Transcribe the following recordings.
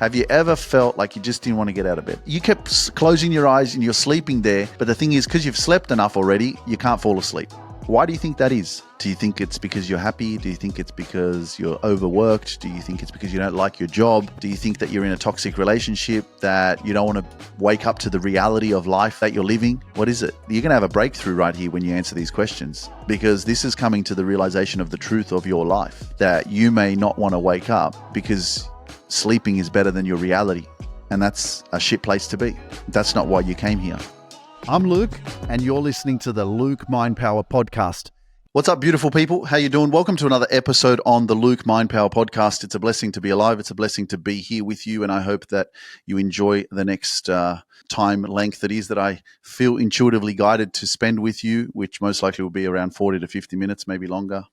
Have you ever felt like you just didn't want to get out of bed? You kept closing your eyes and you're sleeping there, but the thing is, because you've slept enough already, you can't fall asleep. Why do you think that is? Do you think it's because you're happy? Do you think it's because you're overworked? Do you think it's because you don't like your job? Do you think that you're in a toxic relationship, that you don't want to wake up to the reality of life that you're living? What is it? You're going to have a breakthrough right here when you answer these questions, because this is coming to the realization of the truth of your life, that you may not want to wake up because sleeping is better than your reality. And that's a shit place to be. That's not why you came here. I'm Luke, and you're listening to the Luke Mind Power Podcast. What's up, beautiful people? How you doing? Welcome to another episode on the Luke Mind Power Podcast. It's a blessing to be alive. It's a blessing to be here with you, and I hope that you enjoy the next time length it is that I feel intuitively guided to spend with you, which most likely will be around 40 to 50 minutes, maybe longer,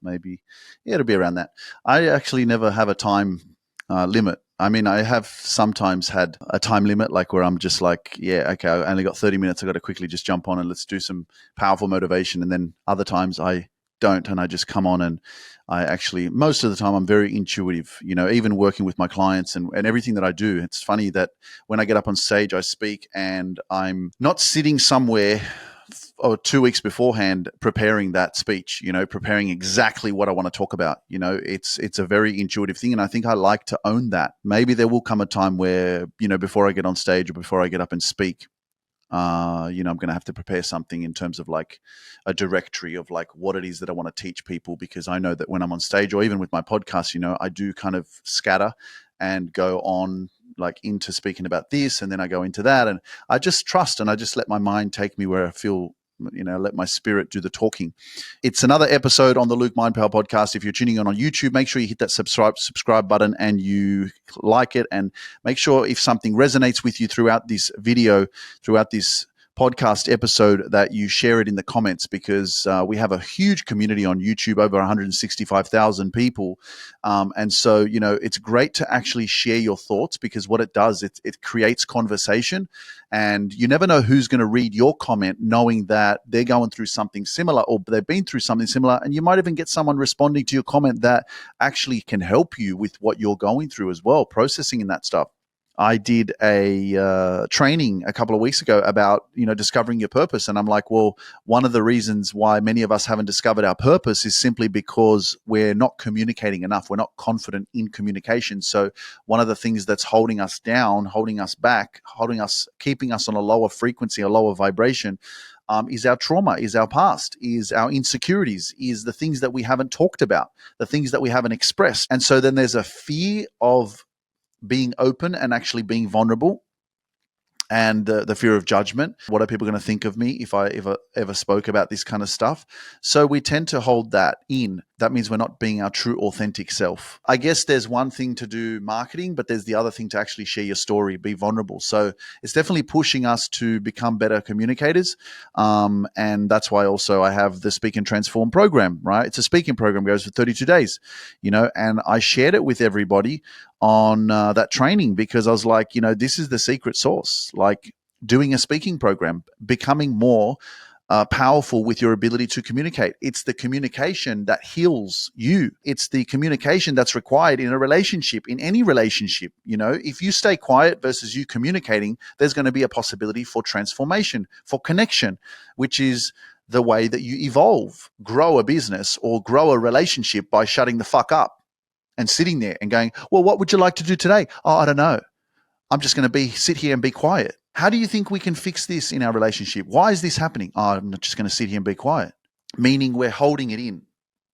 it'll be around that. I actually never have a time limit. I mean, I have sometimes had a time limit, like where I'm just like, yeah, okay, I only got 30 minutes. I got to quickly just jump on and let's do some powerful motivation. And then other times I don't, and I just come on and I actually, most of the time I'm very intuitive, even working with my clients and everything that I do. It's funny that when I get up on stage, I speak and I'm not sitting somewhere or 2 weeks beforehand preparing that speech, preparing exactly what I want to talk about. It's a very intuitive thing, and I think I like to own that. Maybe there will come a time where, before I get on stage or before I get up and speak, I'm going to have to prepare something in terms of like a directory of like what it is that I want to teach people, because I know that when I'm on stage or even with my podcast, I do kind of scatter and go on like into speaking about this, and then I go into that, and I just trust and I just let my mind take me where I feel, let my spirit do the talking. It's another episode on the Luke Mind Power Podcast. If you're tuning in on YouTube, make sure you hit that subscribe button and you like it, and make sure if something resonates with you throughout this video, throughout this podcast episode, that you share it in the comments, because we have a huge community on YouTube, over 165,000 people. And so, it's great to actually share your thoughts, because what it does, it creates conversation, and you never know who's going to read your comment knowing that they're going through something similar or they've been through something similar. And you might even get someone responding to your comment that actually can help you with what you're going through as well, processing in that stuff. I did a training a couple of weeks ago about, discovering your purpose. And I'm like, well, one of the reasons why many of us haven't discovered our purpose is simply because we're not communicating enough. We're not confident in communication. So one of the things that's holding us down, holding us back, keeping us on a lower frequency, a lower vibration, is our trauma, is our past, is our insecurities, is the things that we haven't talked about, the things that we haven't expressed. And so then there's a fear of being open and actually being vulnerable, and the fear of judgment. What are people going to think of me if I ever spoke about this kind of stuff? So we tend to hold that in. That means we're not being our true, authentic self. I guess there's one thing to do marketing, but there's the other thing to actually share your story, be vulnerable. So it's definitely pushing us to become better communicators. And that's why also I have the Speak and Transform program, right? It's a speaking program, goes for 32 days, and I shared it with everybody on that training, because I was like, this is the secret sauce, like doing a speaking program, becoming more powerful with your ability to communicate. It's the communication that heals you. It's the communication that's required in a relationship, in any relationship. If you stay quiet versus you communicating, there's going to be a possibility for transformation, for connection, which is the way that you evolve, grow a business or grow a relationship, by shutting the fuck up and sitting there and going, well, what would you like to do today? Oh, I don't know. I'm just going to sit here and be quiet. How do you think we can fix this in our relationship? Why is this happening? Oh, I'm not just going to sit here and be quiet. Meaning we're holding it in.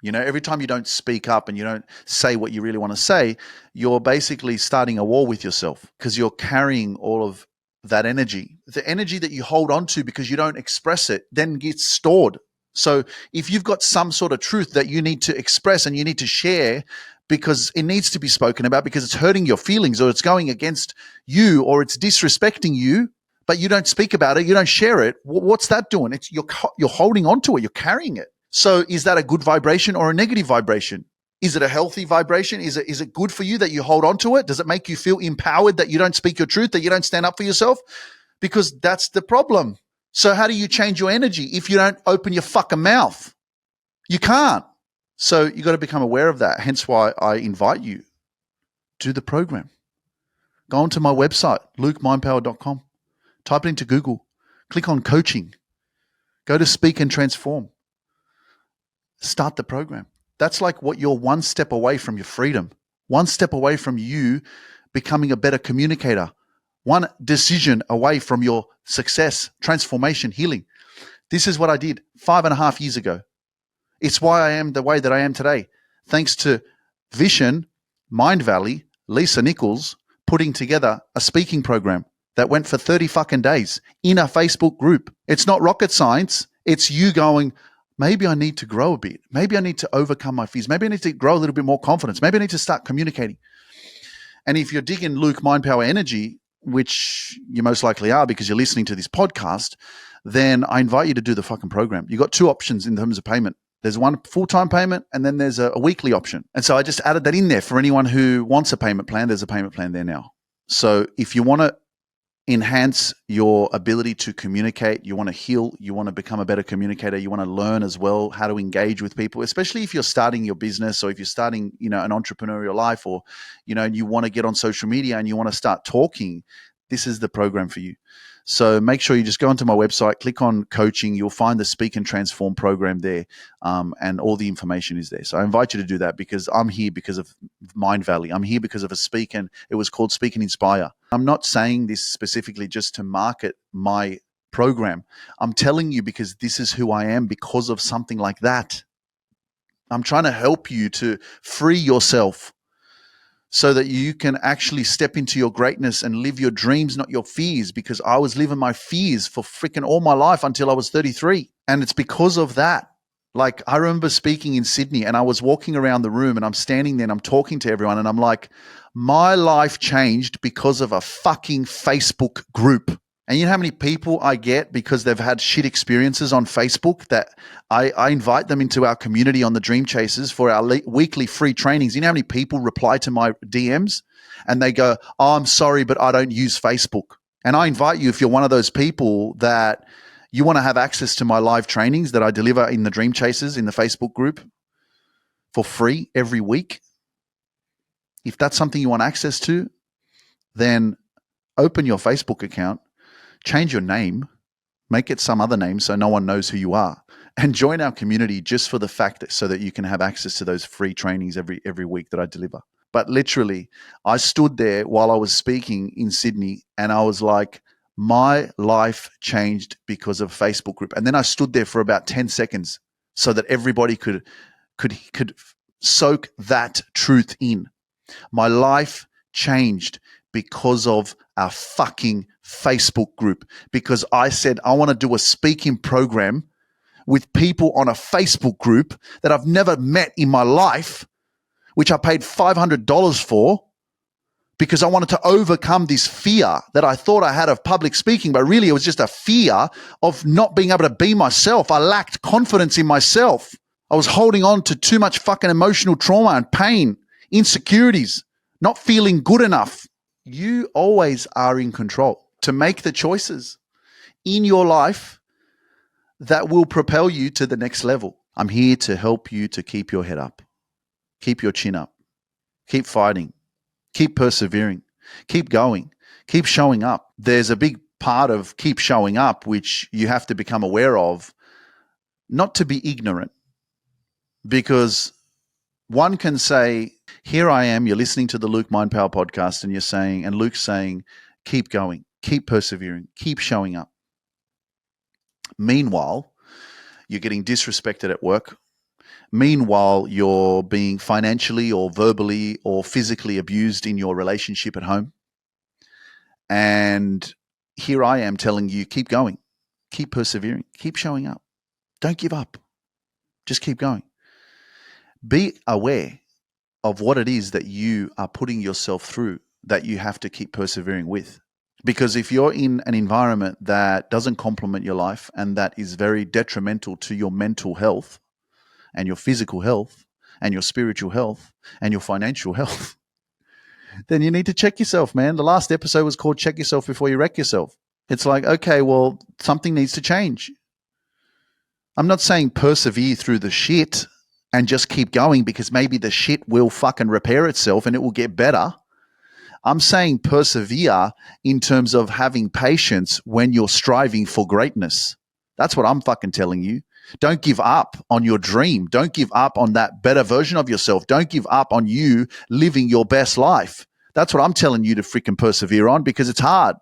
Every time you don't speak up and you don't say what you really want to say, you're basically starting a war with yourself, because you're carrying all of that energy. The energy that you hold on to because you don't express it then gets stored. So if you've got some sort of truth that you need to express and you need to share, because it needs to be spoken about, because it's hurting your feelings or it's going against you or it's disrespecting you, but you don't speak about it, you don't share it, what's that doing? You're holding on to it, you're carrying it. So is that a good vibration or a negative vibration? Is it a healthy vibration? Is it good for you that you hold on to it? Does it make you feel empowered that you don't speak your truth, that you don't stand up for yourself? Because that's the problem. So how do you change your energy if you don't open your fucking mouth? You can't. So you got to become aware of that. Hence why I invite you to the program. Go onto my website, lukemindpower.com. Type it into Google. Click on coaching. Go to Speak and Transform. Start the program. That's like what you're one step away from your freedom, one step away from you becoming a better communicator, one decision away from your success, transformation, healing. This is what I did 5.5 years ago. It's why I am the way that I am today. Thanks to Vision, Mind Valley, Lisa Nichols putting together a speaking program that went for 30 fucking days in a Facebook group. It's not rocket science. It's you going, maybe I need to grow a bit. Maybe I need to overcome my fears. Maybe I need to grow a little bit more confidence. Maybe I need to start communicating. And if you're digging Luke Mind Power Energy, which you most likely are because you're listening to this podcast, then I invite you to do the fucking program. You've got two options in terms of payment. There's one full-time payment and then there's a weekly option. And so I just added that in there for anyone who wants a payment plan. There's a payment plan there now. So if you want to enhance your ability to communicate, you want to heal, you want to become a better communicator, you want to learn as well how to engage with people, especially if you're starting your business or if you're starting, an entrepreneurial life, or, you want to get on social media and you want to start talking, this is the program for you. So make sure you just go onto my website, click on coaching. You'll find the Speak and Transform program there, and all the information is there. So I invite you to do that because I'm here because of Mind Valley. I'm here because of a speak, and it was called Speak and Inspire. I'm not saying this specifically just to market my program. I'm telling you because this is who I am because of something like that. I'm trying to help you to free yourself so that you can actually step into your greatness and live your dreams, not your fears, because I was living my fears for freaking all my life until I was 33. And it's because of that. Like, I remember speaking in Sydney and I was walking around the room and I'm standing there and I'm talking to everyone and I'm like, my life changed because of a fucking Facebook group. And you know how many people I get because they've had shit experiences on Facebook that I invite them into our community on the Dream Chasers for our weekly free trainings. You know how many people reply to my DMs and they go, oh, I'm sorry, but I don't use Facebook. And I invite you, if you're one of those people that you want to have access to my live trainings that I deliver in the Dream Chasers in the Facebook group for free every week, if that's something you want access to, then open your Facebook account, change your name, make it some other name so no one knows who you are, and join our community just for the fact that so that you can have access to those free trainings every week that I deliver. But literally, I stood there while I was speaking in Sydney and I was like, my life changed because of Facebook group. And then I stood there for about 10 seconds so that everybody could soak that truth in. My life changed because of our fucking Facebook group, because I said, I want to do a speaking program with people on a Facebook group that I've never met in my life, which I paid $500 for, because I wanted to overcome this fear that I thought I had of public speaking, but really it was just a fear of not being able to be myself. I lacked confidence in myself. I was holding on to too much fucking emotional trauma and pain, insecurities, not feeling good enough. You always are in control to make the choices in your life that will propel you to the next level. I'm here to help you to keep your head up, keep your chin up, keep fighting, keep persevering, keep going, keep showing up. There's a big part of keep showing up which you have to become aware of, not to be ignorant, because one can say, here I am, you're listening to the Luke Mind Power podcast and you're saying, and Luke's saying, keep going, keep persevering, keep showing up. Meanwhile, you're getting disrespected at work. Meanwhile, you're being financially or verbally or physically abused in your relationship at home. And here I am telling you, keep going, keep persevering, keep showing up. Don't give up. Just keep going. Be aware of what it is that you are putting yourself through that you have to keep persevering with. Because if you're in an environment that doesn't complement your life and that is very detrimental to your mental health and your physical health and your spiritual health and your financial health, then you need to check yourself, man. The last episode was called Check Yourself Before You Wreck Yourself. It's like, okay, well, something needs to change. I'm not saying persevere through the shit and just keep going because maybe the shit will fucking repair itself and it will get better. I'm saying persevere in terms of having patience when you're striving for greatness. That's what I'm fucking telling you. Don't give up on your dream. Don't give up on that better version of yourself. Don't give up on you living your best life. That's what I'm telling you to freaking persevere on, because it's hard.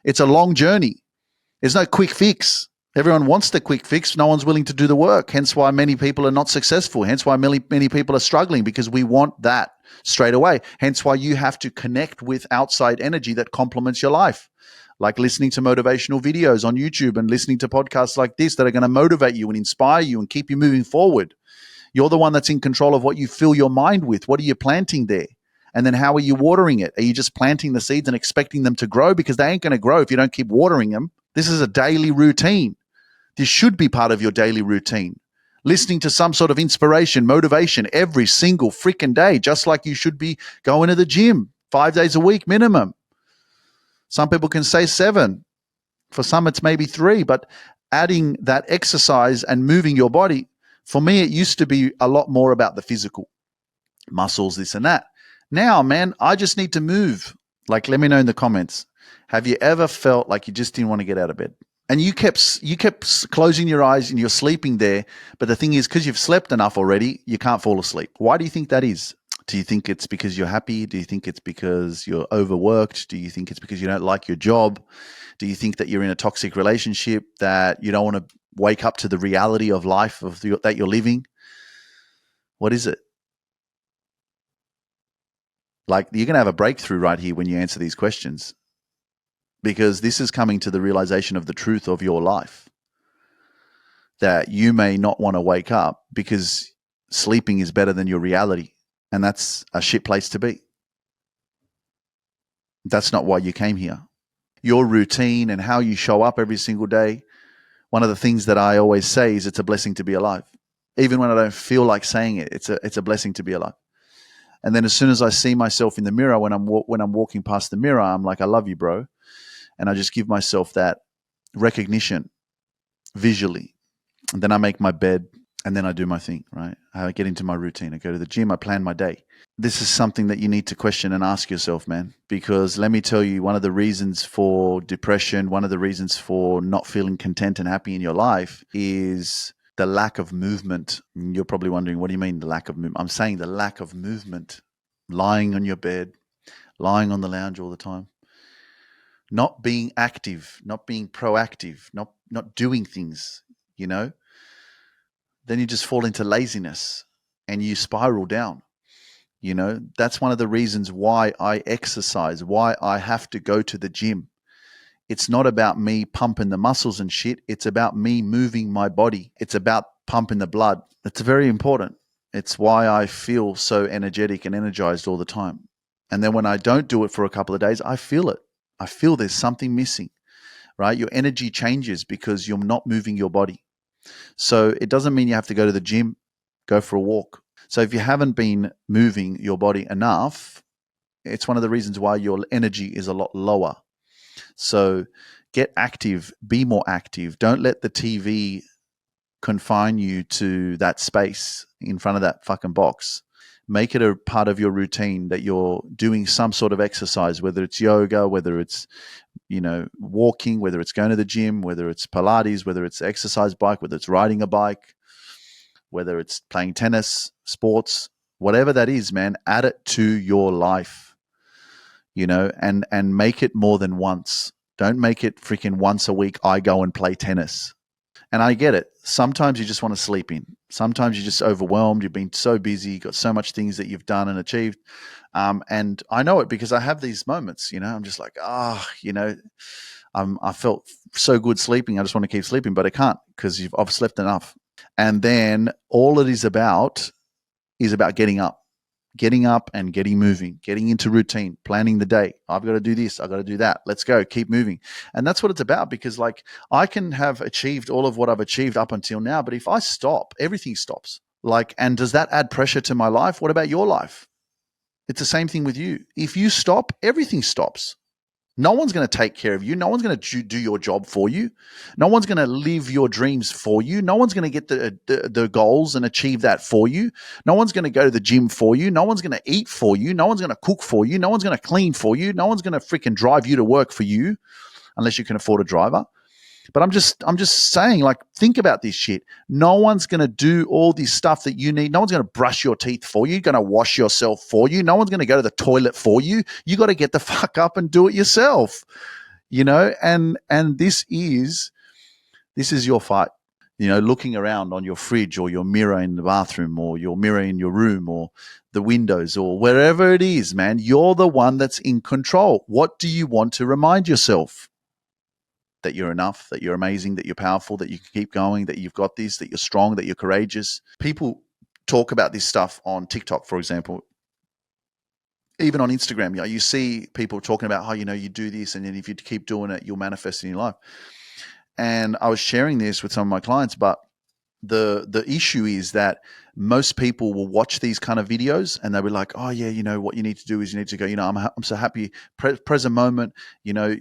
It's a long journey. There's no quick fix. Everyone wants the quick fix. No one's willing to do the work. Hence why many people are not successful. Hence why many people are struggling, because we want that straight away. Hence why you have to connect with outside energy that complements your life, like listening to motivational videos on YouTube and listening to podcasts like this that are going to motivate you and inspire you and keep you moving forward. You're the one that's in control of what you fill your mind with. What are you planting there? And then how are you watering it? Are you just planting the seeds and expecting them to grow? Because they ain't going to grow if you don't keep watering them. This is a daily routine. This should be part of your daily routine. Listening to some sort of inspiration, motivation every single freaking day, just like you should be going to the gym 5 days a week minimum. Some people can say 7. For some, it's maybe 3. But adding that exercise and moving your body, for me, it used to be a lot more about the physical, muscles, this and that. Now, man, I just need to move. Like, let me know in the comments. Have you ever felt like you just didn't want to get out of bed? And you kept closing your eyes and you're sleeping there. But the thing is, because you've slept enough already, you can't fall asleep. Why do you think that is? Do you think it's because you're happy? Do you think it's because you're overworked? Do you think it's because you don't like your job? Do you think that you're in a toxic relationship, that you don't want to wake up to the reality of life that you're living? What is it? Like, you're going to have a breakthrough right here when you answer these questions, because this is coming to the realization of the truth of your life, that you may not want to wake up because sleeping is better than your reality. And that's a shit place to be. That's not why you came here. Your routine and how you show up every single day, one of the things that I always say is it's a blessing to be alive. Even when I don't feel like saying it, it's a blessing to be alive. And then as soon as I see myself in the mirror, when I'm walking past the mirror, I'm like, I love you, bro. And I just give myself that recognition visually. And then I make my bed, and then I do my thing, right? I get into my routine. I go to the gym. I plan my day. This is something that you need to question and ask yourself, man, because let me tell you, one of the reasons for depression, one of the reasons for not feeling content and happy in your life is the lack of movement. You're probably wondering, what do you mean the lack of movement? I'm saying the lack of movement, lying on your bed, lying on the lounge all the time, not being active, not being proactive, not doing things, you know. Then you just fall into laziness and you spiral down. You know, that's one of the reasons why I exercise, why I have to go to the gym. It's not about me pumping the muscles and shit. It's about me moving my body. It's about pumping the blood. It's very important. It's why I feel so energetic and energized all the time. And then when I don't do it for a couple of days, I feel it. I feel there's something missing, right? Your energy changes because you're not moving your body. So it doesn't mean you have to go to the gym, go for a walk. So if you haven't been moving your body enough, it's one of the reasons why your energy is a lot lower. So get active, be more active. Don't let the TV confine you to that space in front of that fucking box. Make it a part of your routine that you're doing some sort of exercise, whether it's yoga, whether it's, you know, walking, whether it's going to the gym, whether it's Pilates, whether it's exercise bike, whether it's riding a bike, whether it's playing tennis, sports, whatever that is, man, add it to your life, you know, and make it more than once. Don't make it freaking once a week, I go and play tennis. And I get it. Sometimes you just want to sleep in. Sometimes you're just overwhelmed. You've been so busy. You've got so much things that you've done and achieved. And I know it because I have these moments, you know, I'm just like, you know, I felt so good sleeping. I just want to keep sleeping, but I can't because I've slept enough. And then all it is about getting up and getting moving, getting into routine, planning the day. I've got to do this. I've got to do that. Let's go. Keep moving. And that's what it's about, because like I can have achieved all of what I've achieved up until now, but if I stop, everything stops. Like, and does that add pressure to my life? What about your life? It's the same thing with you. If you stop, everything stops. No one's going to take care of you. No one's going to do your job for you. No one's going to live your dreams for you. No one's going to get the goals and achieve that for you. No one's going to go to the gym for you. No one's going to eat for you. No one's going to cook for you. No one's going to clean for you. No one's going to freaking drive you to work for you unless you can afford a driver. But I'm just saying, like, think about this shit. No one's going to do all this stuff that you need. No one's going to brush your teeth for you, going to wash yourself for you. No one's going to go to the toilet for you. You got to get the fuck up and do it yourself, and this is your fight. Looking around on your fridge or your mirror in the bathroom or your mirror in your room or the windows or wherever it is, man, you're the one that's in control. What do you want to remind yourself? That you're enough, that you're amazing, that you're powerful, that you can keep going, that you've got this, that you're strong, that you're courageous. People talk about this stuff on TikTok, for example. Even on Instagram, you see people talking about how, you do this, and then if you keep doing it, you'll manifest in your life. And I was sharing this with some of my clients, but the issue is that most people will watch these kind of videos and they'll be like, oh yeah, what you need to do is you need to go, I'm so happy, present moment,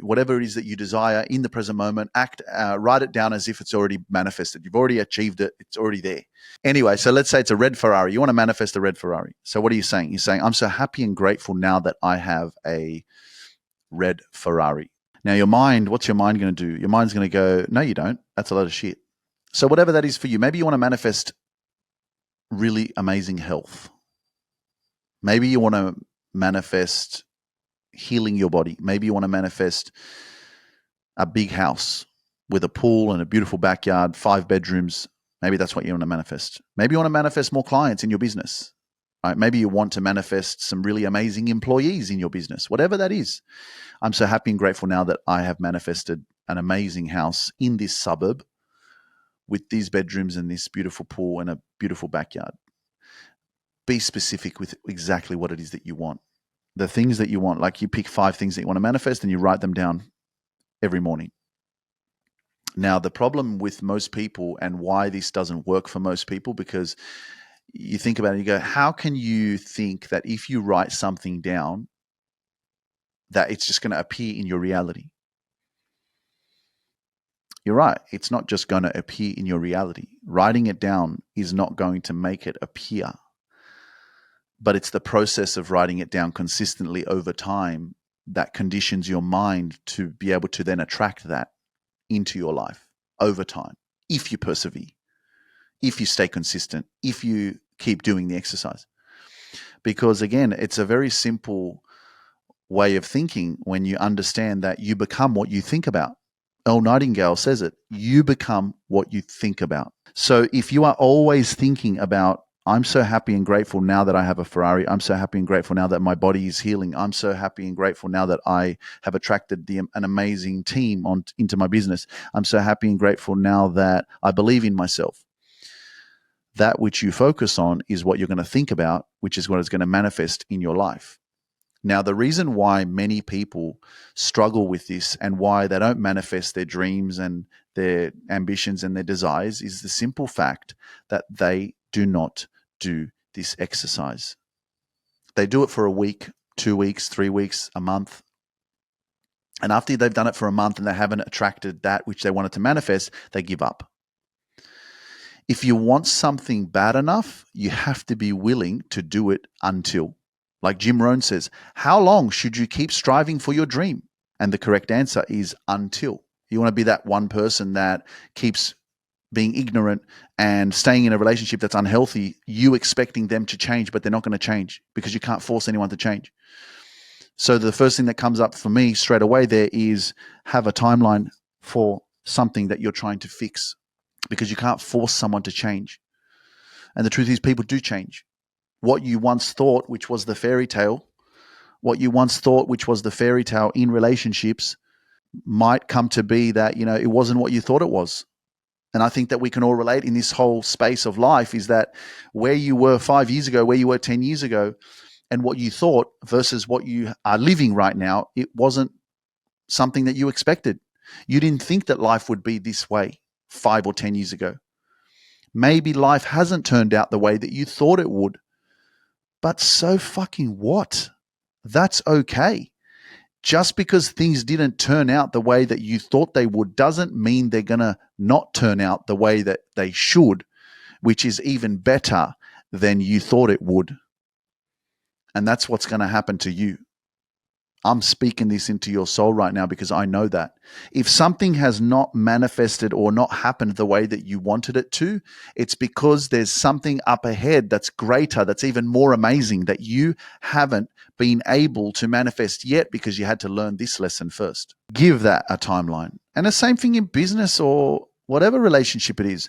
whatever it is that you desire in the present moment, write it down as if it's already manifested. You've already achieved it. It's already there. Anyway, so let's say it's a red Ferrari. You want to manifest a red Ferrari. So what are you saying? You're saying, I'm so happy and grateful now that I have a red Ferrari. Now your mind, what's your mind going to do? Your mind's going to go, no, you don't. That's a lot of shit. So whatever that is for you, maybe you want to manifest really amazing health. Maybe you want to manifest healing your body. Maybe you want to manifest a big house with a pool and a beautiful backyard, 5 bedrooms. Maybe that's what you want to manifest. Maybe you want to manifest more clients in your business. Right? Maybe you want to manifest some really amazing employees in your business, whatever that is. I'm so happy and grateful now that I have manifested an amazing house in this suburb with these bedrooms and this beautiful pool and a beautiful backyard. Be specific with exactly what it is that you want. The things that you want, like you pick 5 things that you want to manifest and you write them down every morning. Now, the problem with most people and why this doesn't work for most people, because you think about it and you go, how can you think that if you write something down, that it's just going to appear in your reality? You're right. It's not just going to appear in your reality. Writing it down is not going to make it appear. But it's the process of writing it down consistently over time that conditions your mind to be able to then attract that into your life over time, if you persevere, if you stay consistent, if you keep doing the exercise. Because again, it's a very simple way of thinking when you understand that you become what you think about. Earl Nightingale says it, you become what you think about. So if you are always thinking about, I'm so happy and grateful now that I have a Ferrari. I'm so happy and grateful now that my body is healing. I'm so happy and grateful now that I have attracted an amazing team into my business. I'm so happy and grateful now that I believe in myself. That which you focus on is what you're going to think about, which is what is going to manifest in your life. Now, the reason why many people struggle with this and why they don't manifest their dreams and their ambitions and their desires is the simple fact that they do not do this exercise. They do it for a week, 2 weeks, 3 weeks, a month. And after they've done it for a month and they haven't attracted that which they wanted to manifest, they give up. If you want something bad enough, you have to be willing to do it until. Like Jim Rohn says, how long should you keep striving for your dream? And the correct answer is until. You want to be that one person that keeps being ignorant and staying in a relationship that's unhealthy, you expecting them to change, but they're not going to change because you can't force anyone to change. So the first thing that comes up for me straight away there is have a timeline for something that you're trying to fix, because you can't force someone to change. And the truth is people do change. What you once thought, which was the fairy tale, in relationships might come to be that, it wasn't what you thought it was. And I think that we can all relate in this whole space of life is that where you were 5 years ago, where you were 10 years ago, and what you thought versus what you are living right now, it wasn't something that you expected. You didn't think that life would be this way 5 or 10 years ago. Maybe life hasn't turned out the way that you thought it would. But so fucking what? That's okay. Just because things didn't turn out the way that you thought they would doesn't mean they're going to not turn out the way that they should, which is even better than you thought it would. And that's what's going to happen to you. I'm speaking this into your soul right now because I know that. If something has not manifested or not happened the way that you wanted it to, it's because there's something up ahead that's greater, that's even more amazing, that you haven't been able to manifest yet because you had to learn this lesson first. Give that a timeline. And the same thing in business or whatever relationship it is.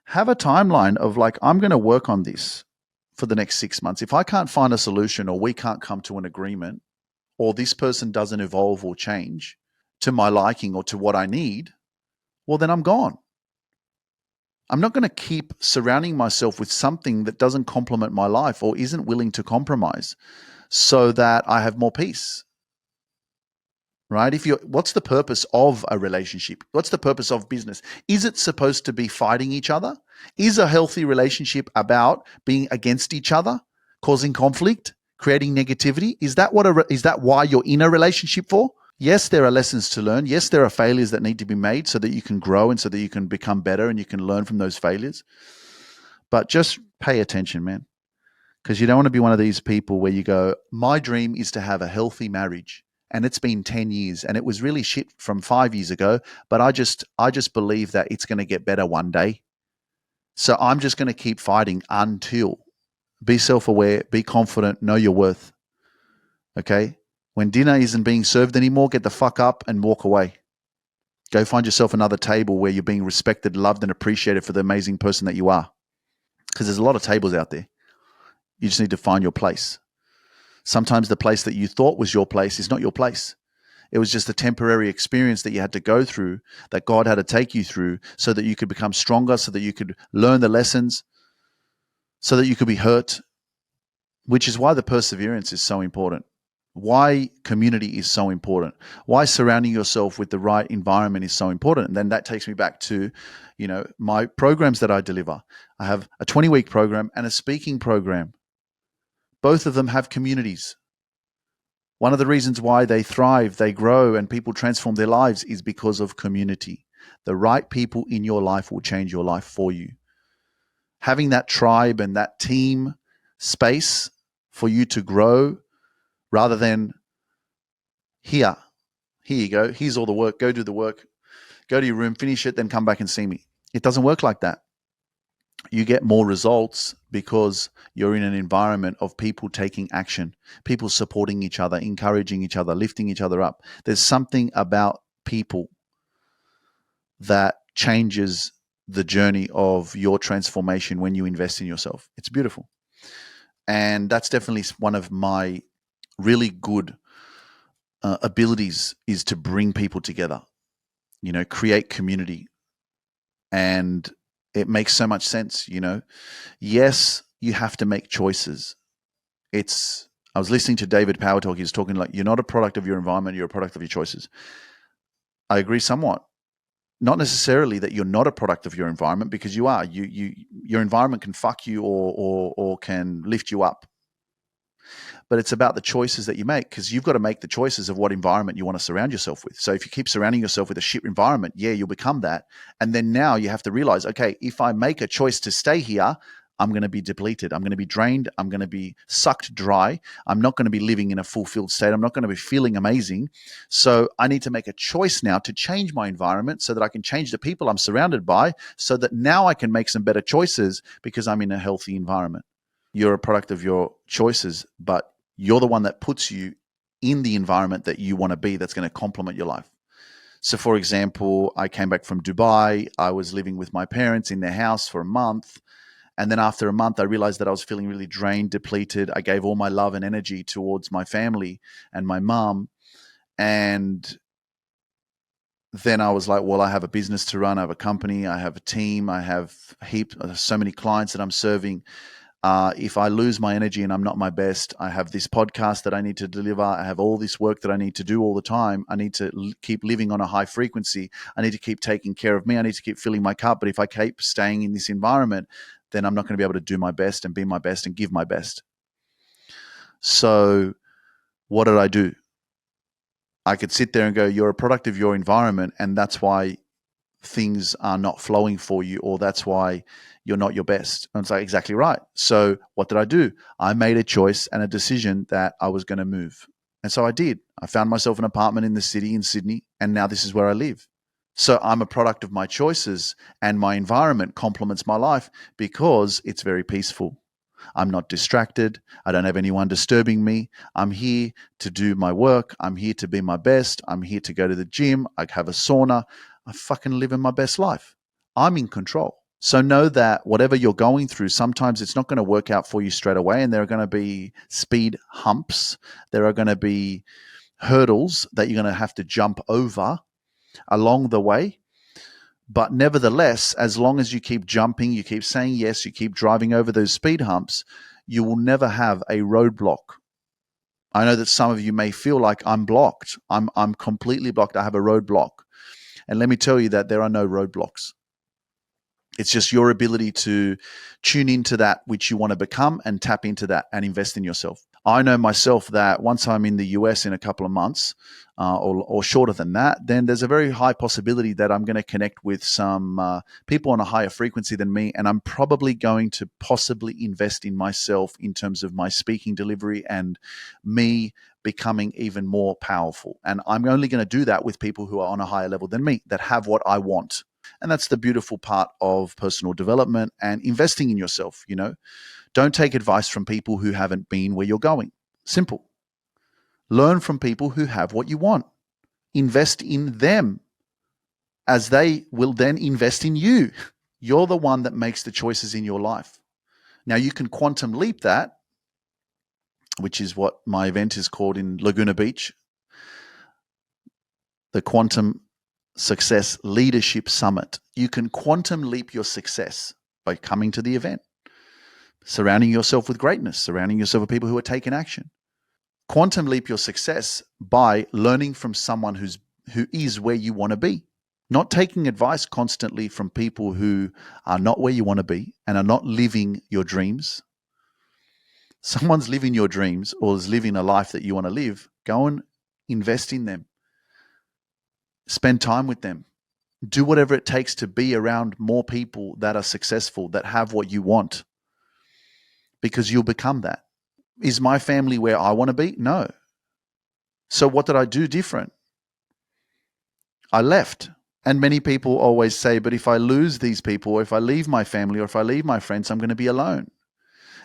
Have a timeline of like, I'm going to work on this for the next 6 months. If I can't find a solution or we can't come to an agreement, or this person doesn't evolve or change to my liking or to what I need, well, then I'm gone. I'm not going to keep surrounding myself with something that doesn't complement my life or isn't willing to compromise so that I have more peace. Right? What's the purpose of a relationship? What's the purpose of business? Is it supposed to be fighting each other? Is a healthy relationship about being against each other, causing conflict, creating negativity? Is that why you're in a relationship for? Yes, there are lessons to learn. Yes, there are failures that need to be made so that you can grow and so that you can become better and you can learn from those failures. But just pay attention, man, because you don't want to be one of these people where you go, my dream is to have a healthy marriage. And it's been 10 years and it was really shit from 5 years ago, but I just believe that it's going to get better one day. So I'm just going to keep fighting until. Be self-aware, be confident, know your worth. Okay? When dinner isn't being served anymore, get the fuck up and walk away. Go find yourself another table where you're being respected, loved, and appreciated for the amazing person that you are. Because there's a lot of tables out there. You just need to find your place. Sometimes the place that you thought was your place is not your place. It was just a temporary experience that you had to go through, that God had to take you through so that you could become stronger, so that you could learn the lessons, so that you could be hurt, which is why the perseverance is so important. Why community is so important. Why surrounding yourself with the right environment is so important. And then that takes me back to, my programs that I deliver. I have a 20-week program and a speaking program. Both of them have communities. One of the reasons why they thrive, they grow, and people transform their lives is because of community. The right people in your life will change your life for you. Having that tribe and that team space for you to grow rather than here you go, here's all the work, go do the work, go to your room, finish it, then come back and see me. It doesn't work like that. You get more results because you're in an environment of people taking action, people supporting each other, encouraging each other, lifting each other up. There's something about people that changes the journey of your transformation when you invest in yourself. It's beautiful. And that's definitely one of my really good abilities, is to bring people together, create community. And it makes so much sense, Yes, you have to make choices. I was listening to David Power talk. He was talking like, you're not a product of your environment, you're a product of your choices. I agree somewhat. Not necessarily that you're not a product of your environment, because you are. Your environment can fuck you or can lift you up. But it's about the choices that you make, because you've got to make the choices of what environment you want to surround yourself with. So if you keep surrounding yourself with a shit environment, you'll become that. And then now you have to realize, okay, if I make a choice to stay here, I'm going to be depleted. I'm going to be drained. I'm going to be sucked dry. I'm not going to be living in a fulfilled state. I'm not going to be feeling amazing. So I need to make a choice now to change my environment so that I can change the people I'm surrounded by, so that now I can make some better choices because I'm in a healthy environment. You're a product of your choices, but you're the one that puts you in the environment that you want to be, that's going to complement your life. So, for example, I came back from Dubai. I was living with my parents in their house for a month. And then after a month, I realized that I was feeling really drained, depleted. I gave all my love and energy towards my family and my mom. And then I was like, well, I have a business to run. I have a company. I have a team. I have so many clients that I'm serving. If I lose my energy and I'm not my best, I have this podcast that I need to deliver. I have all this work that I need to do all the time. I need to keep living on a high frequency. I need to keep taking care of me. I need to keep filling my cup. But if I keep staying in this environment, then I'm not going to be able to do my best and be my best and give my best. So what did I do? I could sit there and go, you're a product of your environment, and that's why things are not flowing for you, or that's why you're not your best. And it's like, exactly right. So what did I do? I made a choice and a decision that I was going to move. And so I did. I found myself an apartment in the city in Sydney, and now this is where I live. So I'm a product of my choices, and my environment complements my life because it's very peaceful. I'm not distracted. I don't have anyone disturbing me. I'm here to do my work. I'm here to be my best. I'm here to go to the gym. I have a sauna. I fucking live in my best life. I'm in control. So know that whatever you're going through, sometimes it's not going to work out for you straight away. And there are going to be speed humps. There are going to be hurdles that you're going to have to jump over along the way. But nevertheless, as long as you keep jumping, you keep saying yes, you keep driving over those speed humps, you will never have a roadblock. I know that some of you may feel like I'm blocked. I'm completely blocked. I have a roadblock. And let me tell you that there are no roadblocks. It's just your ability to tune into that which you want to become and tap into that and invest in yourself. I know myself that once I'm in the US in a couple of months or shorter than that, then there's a very high possibility that I'm going to connect with some people on a higher frequency than me. And I'm probably going to possibly invest in myself in terms of my speaking delivery and me becoming even more powerful. And I'm only going to do that with people who are on a higher level than me, that have what I want. And that's the beautiful part of personal development and investing in yourself. You know, don't take advice from people who haven't been where you're going. Simple. Learn from people who have what you want. Invest in them as they will then invest in you. You're the one that makes the choices in your life. Now, you can quantum leap that, which is what my event is called in Laguna Beach, the Quantum Success Leadership Summit. You can quantum leap your success by coming to the event, surrounding yourself with greatness, surrounding yourself with people who are taking action. Quantum leap your success by learning from someone who is where you want to be, not taking advice constantly from people who are not where you want to be and are not living your dreams. Someone's living your dreams or is living a life that you want to live. Go and invest in them. Spend time with them. Do whatever it takes to be around more people that are successful, that have what you want, because you'll become that. Is my family where I want to be? No. So what did I do different? I left. And many people always say, but if I lose these people, or if I leave my family, or if I leave my friends, I'm going to be alone.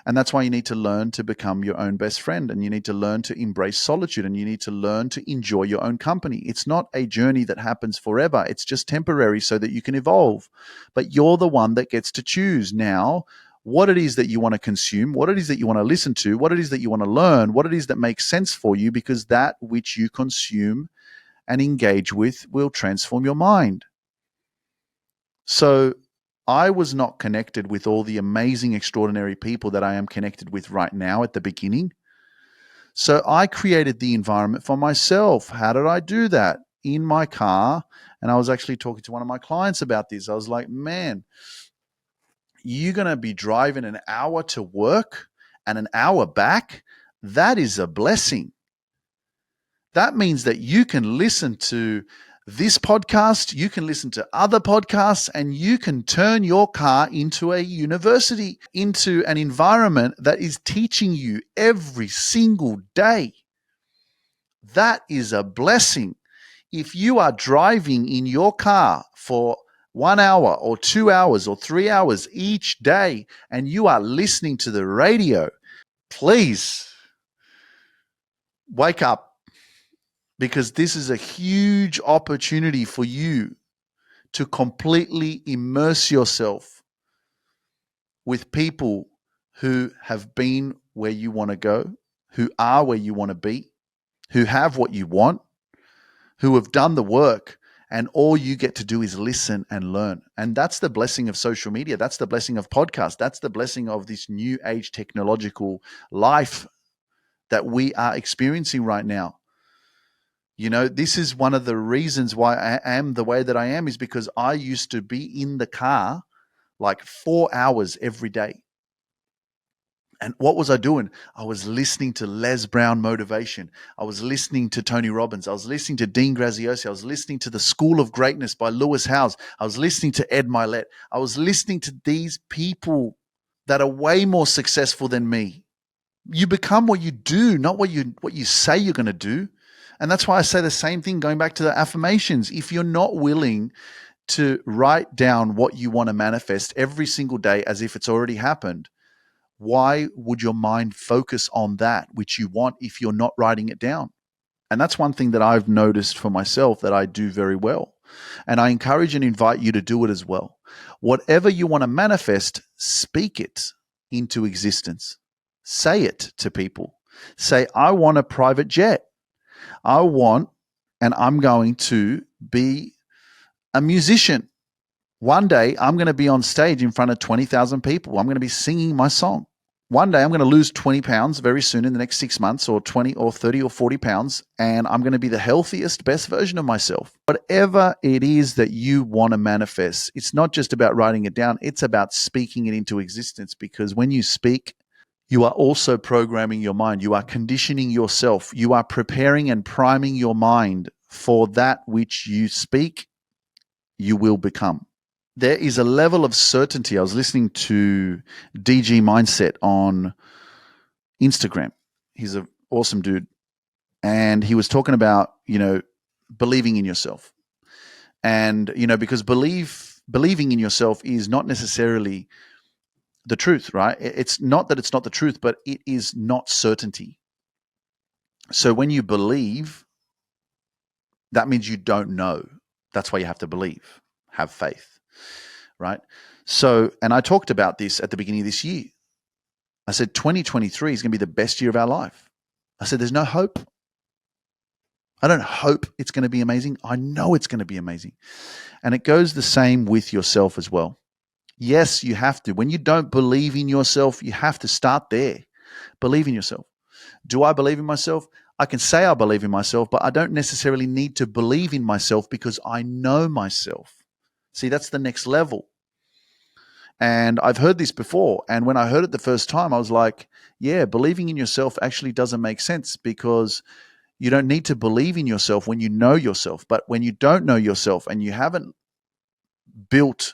And that's why you need to learn to become your own best friend, and you need to learn to embrace solitude, and you need to learn to enjoy your own company. It's not a journey that happens forever. It's just temporary so that you can evolve. But you're the one that gets to choose now what it is that you want to consume, what it is that you want to listen to, what it is that you want to learn, what it is that makes sense for you, because that which you consume and engage with will transform your mind. So I was not connected with all the amazing, extraordinary people that I am connected with right now at the beginning. So I created the environment for myself. How did I do that? In my car. And I was actually talking to one of my clients about this. I was like, man, you're going to be driving an hour to work and an hour back? That is a blessing. That means that you can listen to this podcast, you can listen to other podcasts, and you can turn your car into a university, into an environment that is teaching you every single day. That is a blessing. If you are driving in your car for 1 hour or 2 hours or 3 hours each day and you are listening to the radio, please wake up, because this is a huge opportunity for you to completely immerse yourself with people who have been where you want to go, who are where you want to be, who have what you want, who have done the work, and all you get to do is listen and learn. And that's the blessing of social media. That's the blessing of podcasts. That's the blessing of this new age technological life that we are experiencing right now. You know, this is one of the reasons why I am the way that I am, is because I used to be in the car like 4 hours every day. And what was I doing? I was listening to Les Brown motivation. I was listening to Tony Robbins. I was listening to Dean Graziosi. I was listening to The School of Greatness by Lewis Howes. I was listening to Ed Milet. I was listening to these people that are way more successful than me. You become what you do, not what you say you're going to do. And that's why I say the same thing going back to the affirmations. If you're not willing to write down what you want to manifest every single day as if it's already happened, why would your mind focus on that which you want if you're not writing it down? And that's one thing that I've noticed for myself that I do very well. And I encourage and invite you to do it as well. Whatever you want to manifest, speak it into existence. Say it to people. Say, I want a private jet. I want, and I'm going to be a musician. One day, I'm going to be on stage in front of 20,000 people. I'm going to be singing my song. One day, I'm going to lose 20 pounds very soon in the next 6 months, or 20 or 30 or 40 pounds, and I'm going to be the healthiest, best version of myself. Whatever it is that you want to manifest, it's not just about writing it down. It's about speaking it into existence, because when you speak, you are also programming your mind. You are conditioning yourself. You are preparing and priming your mind for that which you speak, you will become. There is a level of certainty. I was listening to DG Mindset on Instagram. He's an awesome dude. And he was talking about, believing in yourself. And, because believing in yourself is not necessarily the truth, right? It's not that it's not the truth, but it is not certainty. So when you believe, that means you don't know. That's why you have to believe, have faith. Right? So, and I talked about this at the beginning of this year. I said 2023 is going to be the best year of our life. I said there's no hope. I don't hope it's going to be amazing. I know it's going to be amazing. And it goes the same with yourself as well. Yes, you have to. When you don't believe in yourself, you have to start there. Believe in yourself. Do I believe in myself? I can say I believe in myself, but I don't necessarily need to believe in myself because I know myself. See, that's the next level. And I've heard this before. And when I heard it the first time, I was like, yeah, believing in yourself actually doesn't make sense, because you don't need to believe in yourself when you know yourself. But when you don't know yourself and you haven't built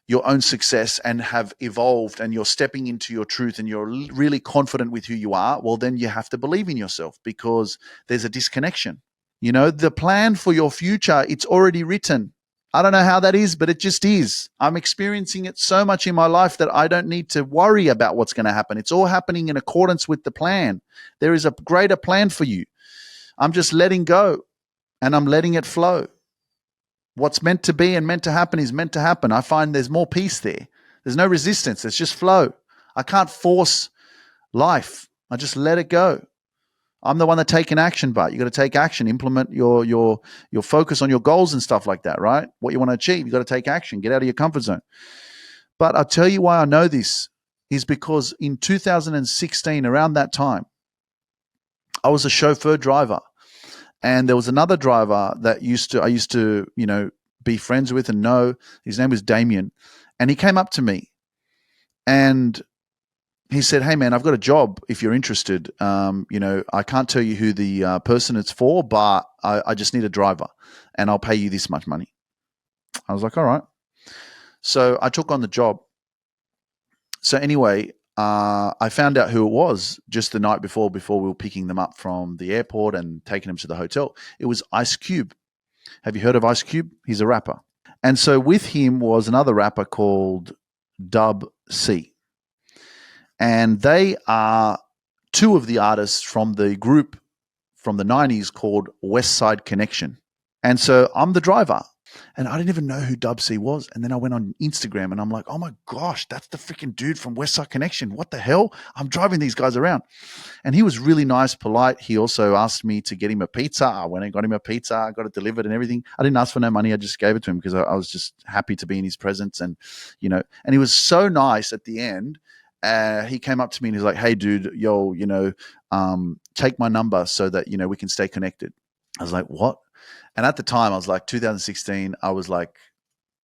your own success and have evolved and you're stepping into your truth and you're really confident with who you are, well, then you have to believe in yourself, because there's a disconnection. The plan for your future, it's already written. I don't know how that is, but it just is. I'm experiencing it so much in my life that I don't need to worry about what's going to happen. It's all happening in accordance with the plan. There is a greater plan for you. I'm just letting go and I'm letting it flow. What's meant to be and meant to happen is meant to happen. I find there's more peace there. There's no resistance. There's just flow. I can't force life. I just let it go. I'm the one that taking action, but you got to take action, implement your focus on your goals and stuff like that, right? What you want to achieve, you got to take action, get out of your comfort zone. But I'll tell you why I know this is because in 2016, around that time, I was a chauffeur driver, and there was another driver that I used to, be friends with and know. His name was Damien, and he came up to me, and he said, hey, man, I've got a job if you're interested. I can't tell you who the person it's for, but I just need a driver and I'll pay you this much money. I was like, all right. So I took on the job. So anyway, I found out who it was just the night before we were picking them up from the airport and taking them to the hotel. It was Ice Cube. Have you heard of Ice Cube? He's a rapper. And so with him was another rapper called Dub C. And they are two of the artists from the group from the 90s called West Side Connection. And so I'm the driver. And I didn't even know who Dub C was. And then I went on Instagram and I'm like, oh my gosh, that's the freaking dude from West Side Connection. What the hell? I'm driving these guys around. And he was really nice, polite. He also asked me to get him a pizza. I went and got him a pizza. I got it delivered and everything. I didn't ask for no money. I just gave it to him because I was just happy to be in his presence. And, and he was so nice at the end. He came up to me and he's like, hey, dude, take my number so that, we can stay connected. I was like, what? And at the time, I was like, 2016, I was like,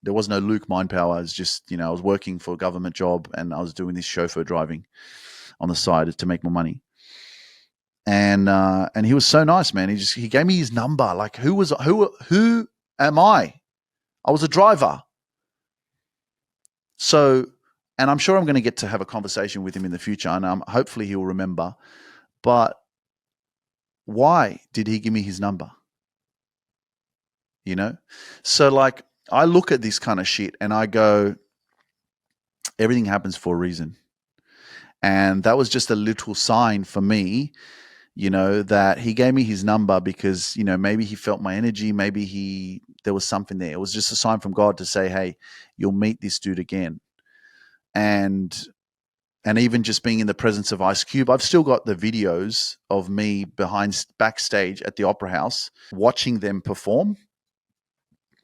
there was no Luke Mind Power. I was just, I was working for a government job and I was doing this chauffeur driving. on the side to make more money. And he was so nice, man. He gave me his number. Like, who am I? I was a driver. So, and I'm sure I'm going to get to have a conversation with him in the future, and hopefully he'll remember. But why did he give me his number? You know? So, like, I look at this kind of shit and I go, everything happens for a reason. And that was just a little sign for me, that he gave me his number because, maybe he felt my energy. Maybe there was something there. It was just a sign from God to say, hey, you'll meet this dude again. And even just being in the presence of Ice Cube, I've still got the videos of me backstage at the Opera House watching them perform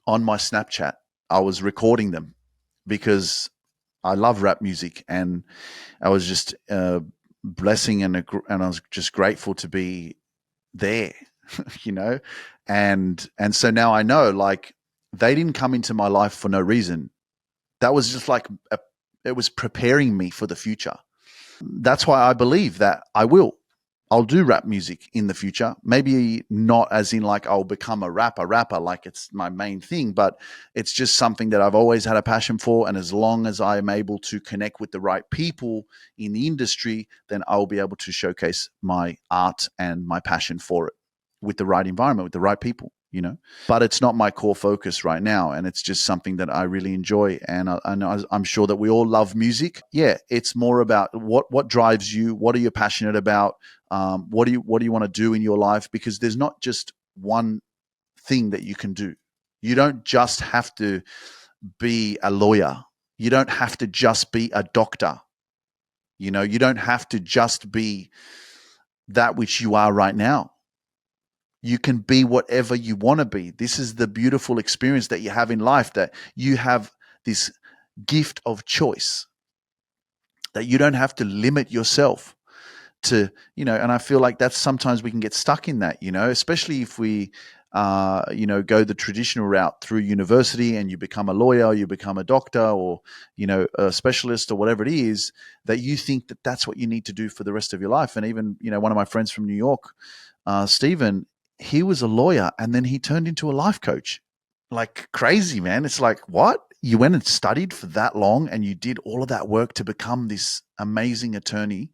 on my Snapchat. I was recording them because I love rap music, and I was just blessing and I was just grateful to be there, and so now I know, like, they didn't come into my life for no reason. That was just like it was preparing me for the future. That's why I believe that I'll do rap music in the future. Maybe not as in like I'll become a rapper like it's my main thing, but it's just something that I've always had a passion for. And as long as I am able to connect with the right people in the industry, then I'll be able to showcase my art and my passion for it with the right environment, with the right people, But it's not my core focus right now, and it's just something that I really enjoy. And I'm sure that we all love music. Yeah, it's more about what drives you. What are you passionate about? What do you want to do in your life? Because there's not just one thing that you can do. You don't just have to be a lawyer. You don't have to just be a doctor. You don't have to just be that which you are right now. You can be whatever you want to be. This is the beautiful experience that you have in life, that you have this gift of choice, that you don't have to limit yourself to, and I feel like that's sometimes we can get stuck in that, especially if we, go the traditional route through university and you become a lawyer, you become a doctor, or, a specialist or whatever it is, that you think that that's what you need to do for the rest of your life. And even, one of my friends from New York, Stephen, he was a lawyer and then he turned into a life coach. Like, crazy, man. It's like, what? You went and studied for that long and you did all of that work to become this amazing attorney,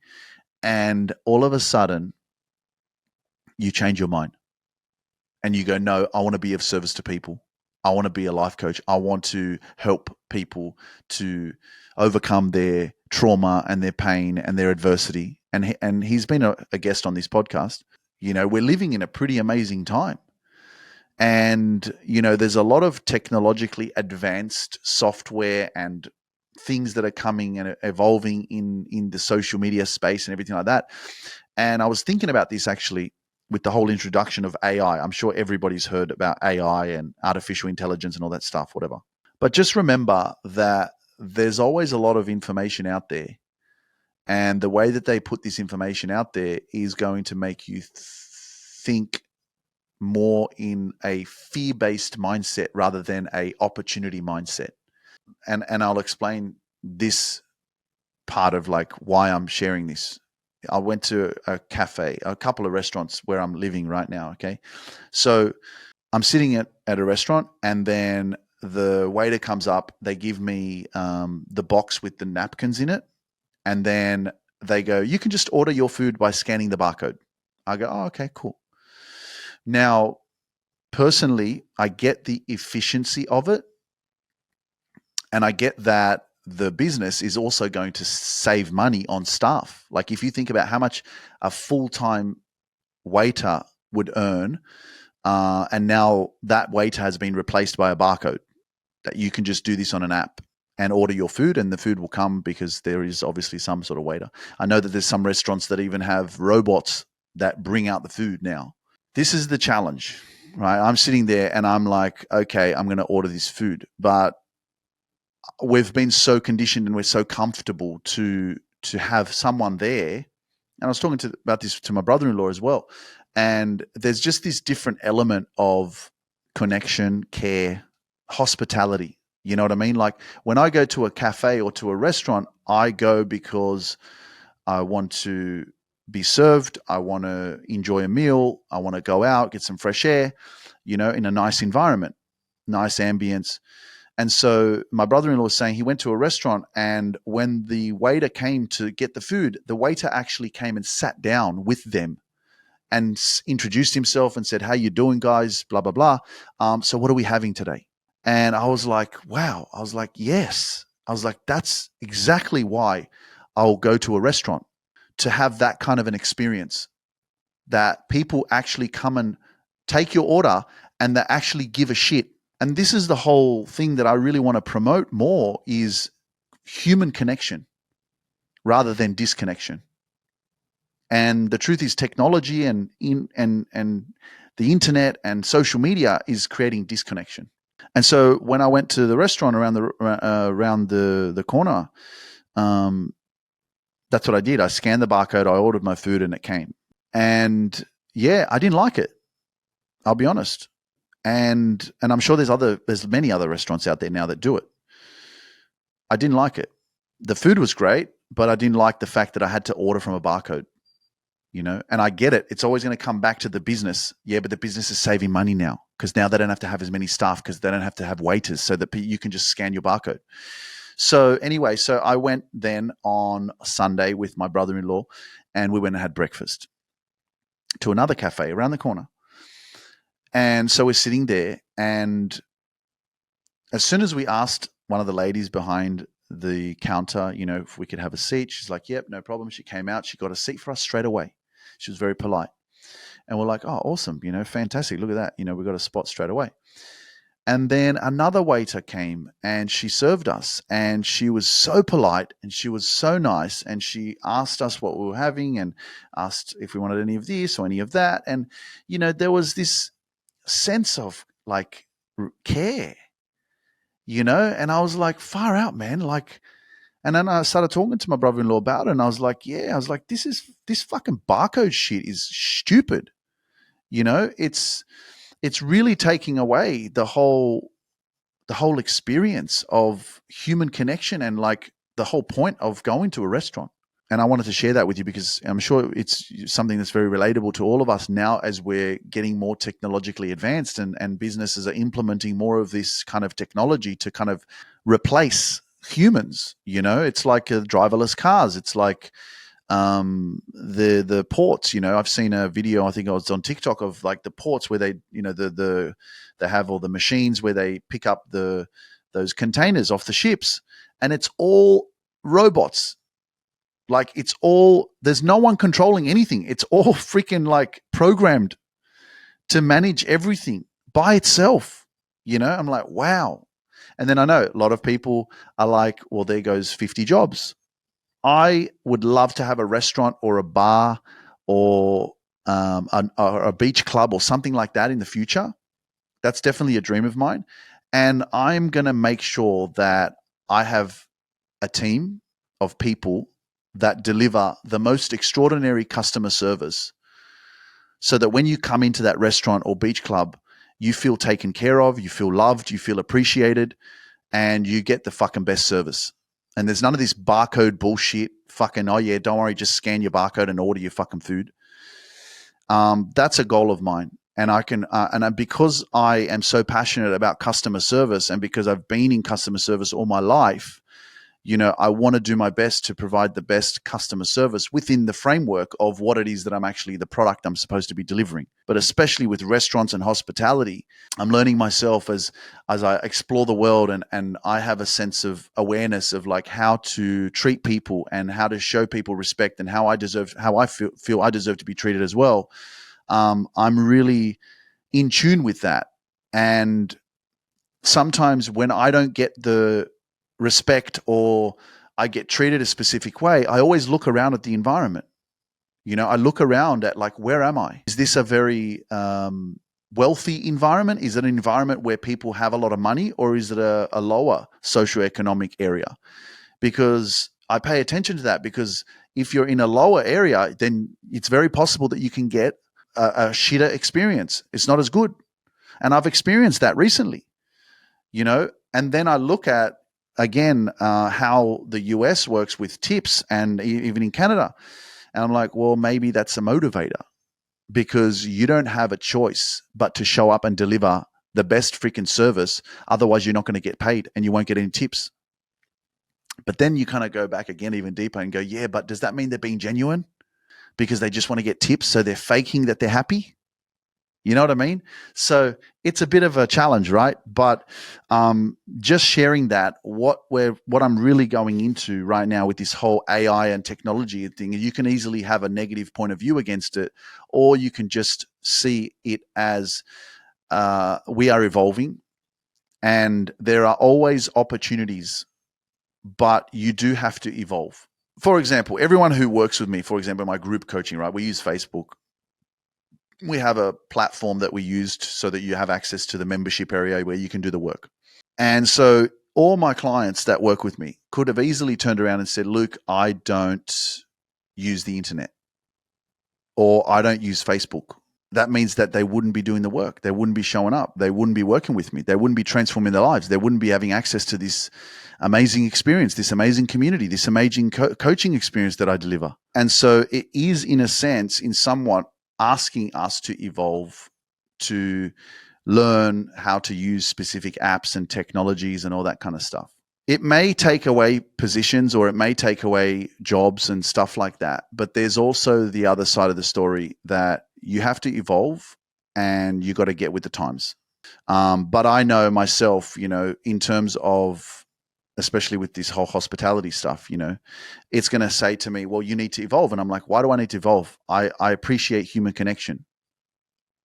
and all of a sudden you change your mind and you go, no, I want to be of service to people. I want to be a life coach. I want to help people to overcome their trauma and their pain and their adversity. And he's been a guest on this podcast. We're living in a pretty amazing time. And, there's a lot of technologically advanced software and things that are coming and evolving in the social media space and everything like that. And I was thinking about this actually with the whole introduction of AI. I'm sure everybody's heard about AI and artificial intelligence and all that stuff, whatever. But just remember that there's always a lot of information out there. And the way that they put this information out there is going to make you think more in a fear-based mindset rather than a opportunity mindset. And I'll explain this part of like why I'm sharing this. I went to a cafe, a couple of restaurants where I'm living right now. Okay. So I'm sitting at a restaurant, and then the waiter comes up. They give me the box with the napkins in it. And then they go, you can just order your food by scanning the barcode. I go, oh, okay, cool. Now, personally, I get the efficiency of it. And I get that the business is also going to save money on staff. Like, if you think about how much a full-time waiter would earn, and now that waiter has been replaced by a barcode, that you can just do this on an app and order your food, and the food will come because there is obviously some sort of waiter. I know that there's some restaurants that even have robots that bring out the food now. This is the challenge, right? I'm sitting there and I'm like, okay, I'm going to order this food, but we've been so conditioned and we're so comfortable to have someone there. And I was talking about this to my brother-in-law as well. And there's just this different element of connection, care, hospitality. You know what I mean? Like, when I go to a cafe or to a restaurant, I go because I want to be served. I want to enjoy a meal. I want to go out, get some fresh air, in a nice environment, nice ambience. And so my brother-in-law was saying he went to a restaurant, and when the waiter came to get the food, the waiter actually came and sat down with them and introduced himself and said, "How you doing, guys? Blah, blah, blah. So what are we having today?" And I was like, wow. I was like, yes. I was like, that's exactly why I'll go to a restaurant, to have that kind of an experience, that people actually come and take your order and they actually give a shit. And this is the whole thing that I really want to promote more, is human connection rather than disconnection. And the truth is, technology and the internet and social media is creating disconnection. And so when I went to the restaurant around the corner, that's what I did. I scanned the barcode, I ordered my food, and it came. And yeah, I didn't like it. I'll be honest. And I'm sure there's many other restaurants out there now that do it. I didn't like it. The food was great, but I didn't like the fact that I had to order from a barcode, and I get it. It's always going to come back to the business. Yeah, but the business is saving money now, because now they don't have to have as many staff, because they don't have to have waiters, so that you can just scan your barcode. So anyway, so I went then on Sunday with my brother-in-law, and we went and had breakfast to another cafe around the corner. And so we're sitting there, and as soon as we asked one of the ladies behind the counter, if we could have a seat, she's like, yep, no problem. She came out, she got a seat for us straight away. She was very polite. And we're like, oh, awesome, fantastic. Look at that. We got a spot straight away. And then another waiter came, and she served us, and she was so polite and she was so nice, and she asked us what we were having and asked if we wanted any of this or any of that. And, there was this sense of like care, and I was like, far out, man. Like, and then I started talking to my brother-in-law about it, and I was like, this fucking barcode shit is stupid. It's really taking away the whole experience of human connection and like the whole point of going to a restaurant. And I wanted to share that with you because I'm sure it's something that's very relatable to all of us now, as we're getting more technologically advanced, and businesses are implementing more of this kind of technology to kind of replace humans. It's like driverless cars. It's like the ports. I've seen a video, I think it was on TikTok, of like the ports where they they have all the machines where they pick up those containers off the ships, and it's all robots. Like, there's no one controlling anything. It's all freaking like programmed to manage everything by itself. I'm like, wow. And then I know a lot of people are like, well, there goes 50 jobs. I would love to have a restaurant or a bar or a beach club or something like that in the future. That's definitely a dream of mine. And I'm going to make sure that I have a team of people that deliver the most extraordinary customer service, so that when you come into that restaurant or beach club, you feel taken care of, you feel loved, you feel appreciated, and you get the fucking best service. And there's none of this barcode bullshit. Fucking, oh yeah, don't worry, just scan your barcode and order your fucking food. That's a goal of mine. And because I am so passionate about customer service, and because I've been in customer service all my life, I want to do my best to provide the best customer service within the framework of what it is that the product I'm supposed to be delivering. But especially with restaurants and hospitality, I'm learning myself as I explore the world, and I have a sense of awareness of like how to treat people and how to show people respect, and how I feel I deserve to be treated as well. I'm really in tune with that. And sometimes when I don't get the respect or I get treated a specific way, I always look around at the environment. I look around at like, where am I? Is this a very wealthy environment? Is it an environment where people have a lot of money, or is it a lower socioeconomic area? Because I pay attention to that, because if you're in a lower area, then it's very possible that you can get a shitter experience. It's not as good. And I've experienced that recently, and then I look at again, how the US works with tips and even in Canada. And I'm like, well, maybe that's a motivator because you don't have a choice but to show up and deliver the best freaking service. Otherwise, you're not going to get paid and you won't get any tips. But then you kind of go back again even deeper and go, yeah, but does that mean they're being genuine? Because they just want to get tips, so they're faking that they're happy? You know what I mean? So it's a bit of a challenge, right? But just sharing that, what I'm really going into right now with this whole AI and technology thing, you can easily have a negative point of view against it, or you can just see it as we are evolving, and there are always opportunities, but you do have to evolve. For example, everyone who works with me, for example, my group coaching, right? We use Facebook. We have a platform that we used so that you have access to the membership area where you can do the work. And so all my clients that work with me could have easily turned around and said, Luke, I don't use the internet, or I don't use Facebook. That means that they wouldn't be doing the work. They wouldn't be showing up. They wouldn't be working with me. They wouldn't be transforming their lives. They wouldn't be having access to this amazing experience, this amazing community, this amazing coaching experience that I deliver. And so it is, in a sense, in somewhat asking us to evolve, to learn how to use specific apps and technologies and all that kind of stuff. It may take away positions, or it may take away jobs and stuff like that. But there's also the other side of the story that you have to evolve and you got to get with the times. But I know myself, in terms of, especially with this whole hospitality stuff, it's going to say to me, well, you need to evolve. And I'm like, why do I need to evolve? I appreciate human connection.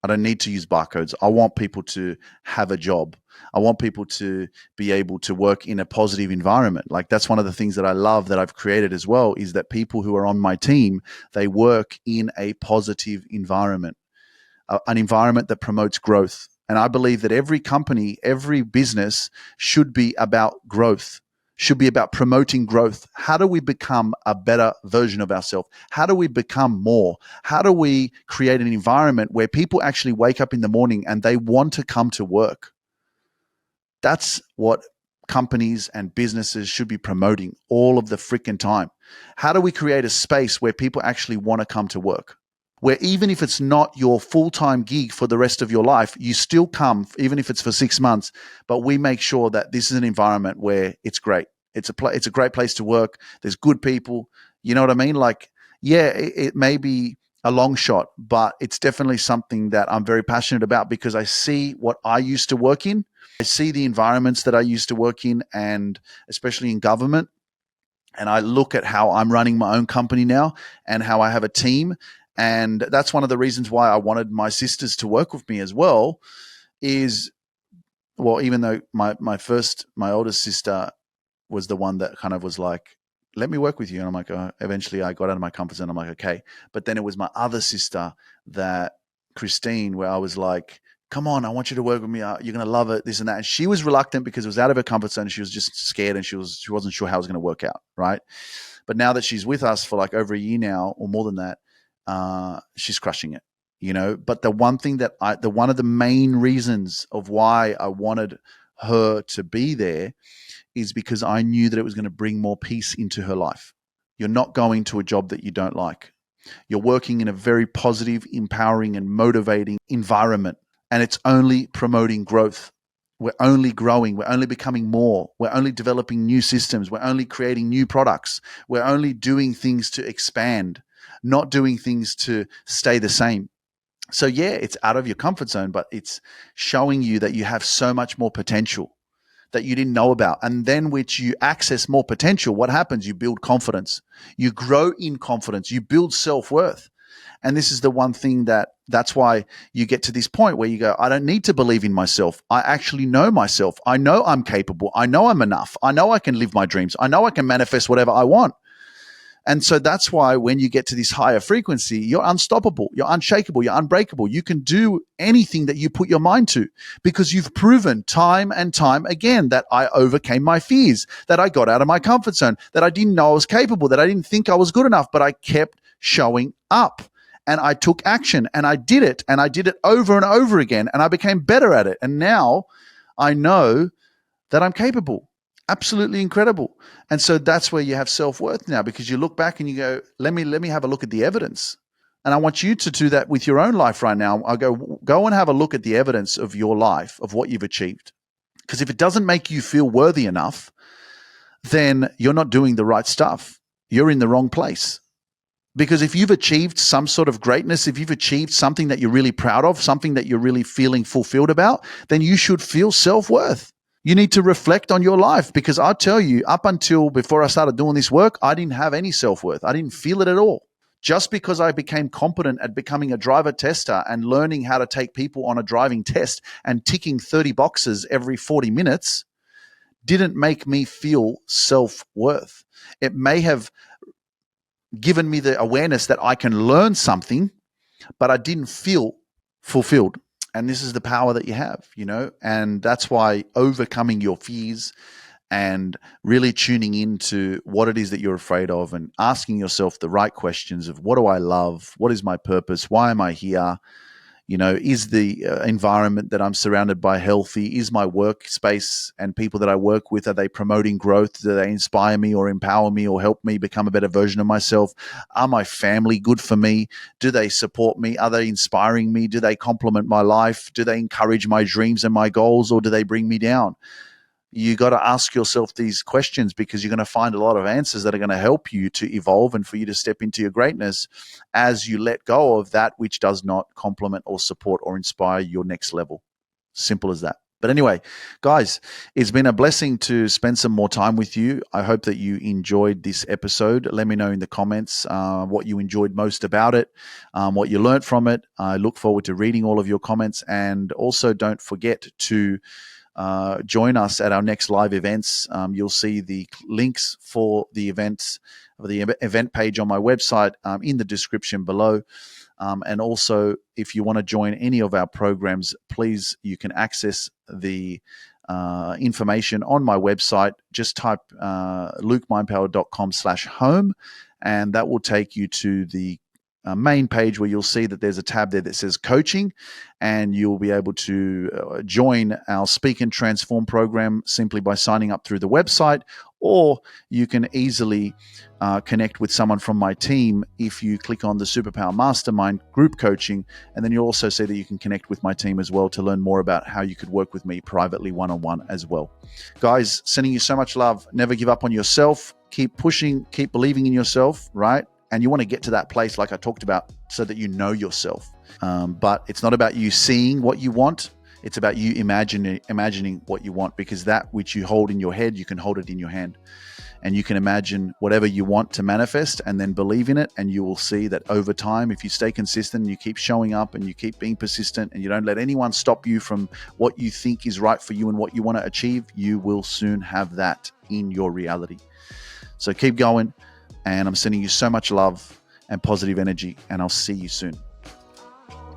I don't need to use barcodes. I want people to have a job. I want people to be able to work in a positive environment. Like, that's one of the things that I love that I've created as well, is that people who are on my team, they work in a positive environment, an environment that promotes growth. And I believe that every company, every business should be about growth, should be about promoting growth. How do we become a better version of ourselves? How do we become more? How do we create an environment where people actually wake up in the morning and they want to come to work? That's what companies and businesses should be promoting all of the freaking time. How do we create a space where people actually want to come to work? Where even if it's not your full-time gig for the rest of your life, you still come, even if it's for 6 months, but we make sure that this is an environment where it's great. It's a great place to work. There's good people. You know what I mean? Like, yeah, it may be a long shot, but it's definitely something that I'm very passionate about, because I see what I used to work in. I see the environments that I used to work in, and especially in government. And I look at how I'm running my own company now and how I have a team. And that's one of the reasons why I wanted my sisters to work with me as well, is, well, even though my oldest sister was the one that kind of was like, let me work with you. And I'm like, eventually I got out of my comfort zone. I'm like, okay. But then it was my other sister, that Christine, where I was like, come on, I want you to work with me. You're going to love it, this and that. And she was reluctant because it was out of her comfort zone. She was just scared, and she wasn't sure how it was going to work out. Right. But now that she's with us for like over a year now, or more than that, she's crushing it, But the one thing that one of the main reasons of why I wanted her to be there is because I knew that it was going to bring more peace into her life. You're not going to a job that you don't like. You're working in a very positive, empowering, and motivating environment, and it's only promoting growth. We're only growing. We're only becoming more. We're only developing new systems. We're only creating new products. We're only doing things to expand, not doing things to stay the same. So yeah, it's out of your comfort zone, but it's showing you that you have so much more potential that you didn't know about. And then which you access more potential, what happens? You build confidence. You grow in confidence. You build self-worth. And this is the one thing that's why you get to this point where you go, I don't need to believe in myself. I actually know myself. I know I'm capable. I know I'm enough. I know I can live my dreams. I know I can manifest whatever I want. And so that's why when you get to this higher frequency, you're unstoppable, you're unshakable, you're unbreakable. You can do anything that you put your mind to, because you've proven time and time again that I overcame my fears, that I got out of my comfort zone, that I didn't know I was capable, that I didn't think I was good enough, but I kept showing up. And I took action, and I did it, and I did it over and over again, and I became better at it. And now I know that I'm capable. Absolutely incredible. And so that's where you have self-worth now, because you look back and you go, let me have a look at the evidence. And I want you to do that with your own life right now. I go and have a look at the evidence of your life, of what you've achieved. Because if it doesn't make you feel worthy enough, then you're not doing the right stuff. You're in the wrong place. Because if you've achieved some sort of greatness, if you've achieved something that you're really proud of, something that you're really feeling fulfilled about, then you should feel self-worth. You need to reflect on your life, because I'll tell you, up until before I started doing this work, I didn't have any self-worth. I didn't feel it at all. Just because I became competent at becoming a driver tester and learning how to take people on a driving test and ticking 30 boxes every 40 minutes didn't make me feel self-worth. It may have given me the awareness that I can learn something, but I didn't feel fulfilled. And this is the power that you have, and that's why overcoming your fears and really tuning into what it is that you're afraid of and asking yourself the right questions of, what do I love? What is my purpose? Why am I here? Is the environment that I'm surrounded by healthy? Is my workspace and people that I work with, are they promoting growth? Do they inspire me or empower me or help me become a better version of myself? Are my family good for me? Do they support me? Are they inspiring me? Do they complement my life? Do they encourage my dreams and my goals, or do they bring me down? You got to ask yourself these questions, because you're going to find a lot of answers that are going to help you to evolve and for you to step into your greatness as you let go of that which does not complement or support or inspire your next level. Simple as that. But anyway, guys, it's been a blessing to spend some more time with you. I hope that you enjoyed this episode. Let me know in the comments what you enjoyed most about it, what you learned from it. I look forward to reading all of your comments. And also, don't forget to join us at our next live events. You'll see the links for the events, the event page on my website in the description below. And also, if you want to join any of our programs, please, you can access the information on my website. Just type lukemindpower.com/home, and that will take you to the main page, where you'll see that there's a tab there that says coaching, and you'll be able to join our Speak and Transform program simply by signing up through the website, or you can easily connect with someone from my team if you click on the Superpower Mastermind group coaching, and then you'll also see that you can connect with my team as well to learn more about how you could work with me privately one-on-one as well. Guys, sending you so much love. Never give up on yourself. Keep pushing, keep believing in yourself, right? And you want to get to that place like I talked about, so that you know yourself. But it's not about you seeing what you want. It's about you imagining what you want, because that which you hold in your head, you can hold it in your hand. And you can imagine whatever you want to manifest, and then believe in it. And you will see that over time, if you stay consistent and you keep showing up and you keep being persistent and you don't let anyone stop you from what you think is right for you and what you want to achieve, you will soon have that in your reality. So keep going. And I'm sending you so much love and positive energy, and I'll see you soon.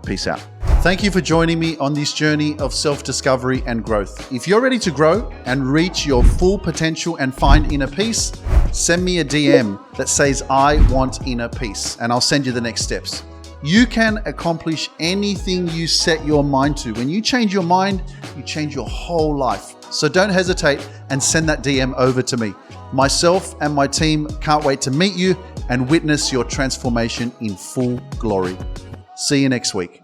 Peace out. Thank you for joining me on this journey of self-discovery and growth. If you're ready to grow and reach your full potential and find inner peace, send me a DM that says, I want inner peace, and I'll send you the next steps. You can accomplish anything you set your mind to. When you change your mind, you change your whole life. So don't hesitate and send that DM over to me. Myself and my team can't wait to meet you and witness your transformation in full glory. See you next week.